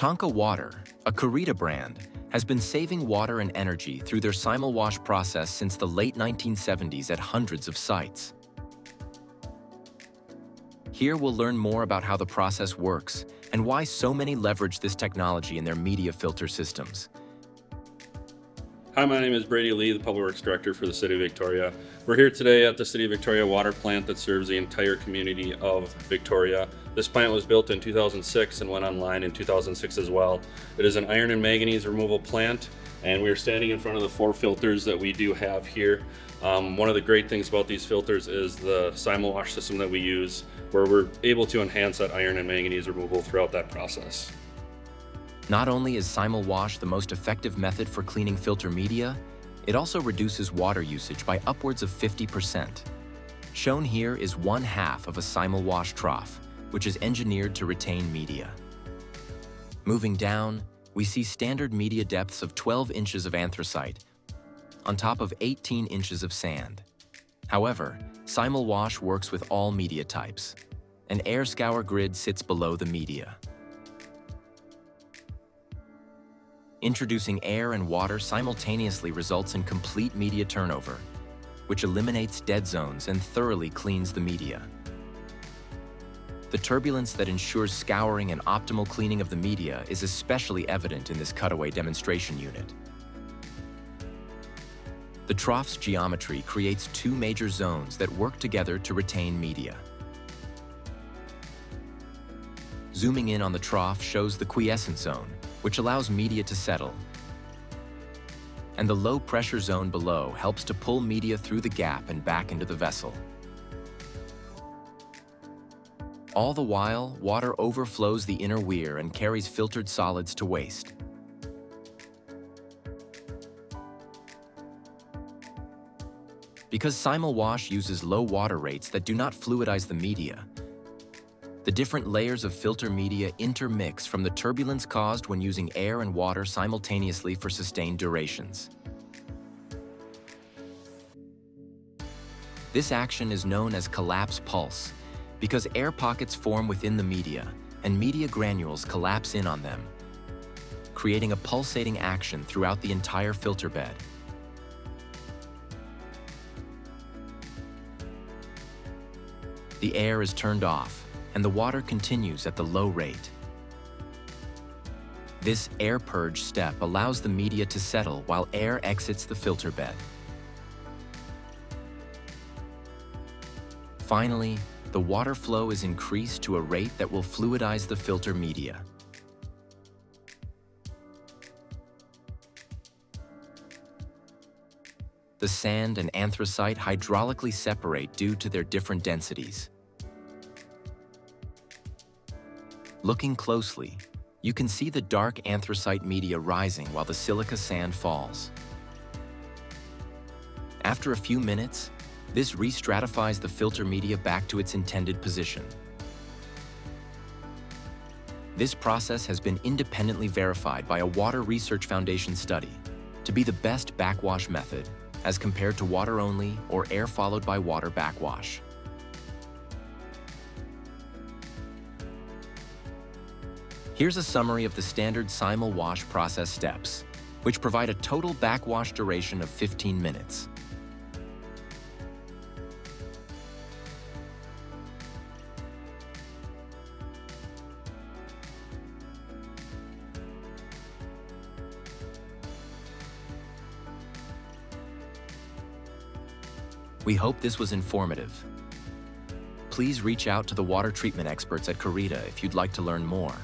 Tonka Water, a Kurita brand, has been saving water and energy through their Simul-Wash process since the late 1970s at hundreds of sites. Here we'll learn more about how the process works and why so many leverage this technology in their media filter systems. Hi, my name is Brady Lee, the Public Works Director for the City of Victoria. We're here today at the City of Victoria water plant that serves the entire community of Victoria. This plant was built in 2006 and went online in 2006 as well. It is an iron and manganese removal plant, and we are standing in front of the 4 filters that we do have here. One of the great things about these filters is the Simul-Wash system that we use, where we're able to enhance that iron and manganese removal throughout that process. Not only is Simul-Wash the most effective method for cleaning filter media, it also reduces water usage by upwards of 50%. Shown here is 1/2 of a Simul-Wash trough, which is engineered to retain media. Moving down, we see standard media depths of 12 inches of anthracite on top of 18 inches of sand. However, Simul-Wash works with all media types. An air scour grid sits below the media. Introducing air and water simultaneously results in complete media turnover, which eliminates dead zones and thoroughly cleans the media. The turbulence that ensures scouring and optimal cleaning of the media is especially evident in this cutaway demonstration unit. The trough's geometry creates 2 major zones that work together to retain media. Zooming in on the trough shows the quiescent zone, which allows media to settle. And the low pressure zone below helps to pull media through the gap and back into the vessel. All the while, water overflows the inner weir and carries filtered solids to waste. Because Simul-Wash uses low water rates that do not fluidize the media, the different layers of filter media intermix from the turbulence caused when using air and water simultaneously for sustained durations. This action is known as collapse pulse because air pockets form within the media and media granules collapse in on them, creating a pulsating action throughout the entire filter bed. The air is turned off, and the water continues at the low rate. This air purge step allows the media to settle while air exits the filter bed. Finally, the water flow is increased to a rate that will fluidize the filter media. The sand and anthracite hydraulically separate due to their different densities. Looking closely, you can see the dark anthracite media rising while the silica sand falls. After a few minutes, this re-stratifies the filter media back to its intended position. This process has been independently verified by a Water Research Foundation study to be the best backwash method as compared to water only or air followed by water backwash. Here's a summary of the standard Simul-Wash process steps, which provide a total backwash duration of 15 minutes. We hope this was informative. Please reach out to the water treatment experts at Kurita if you'd like to learn more.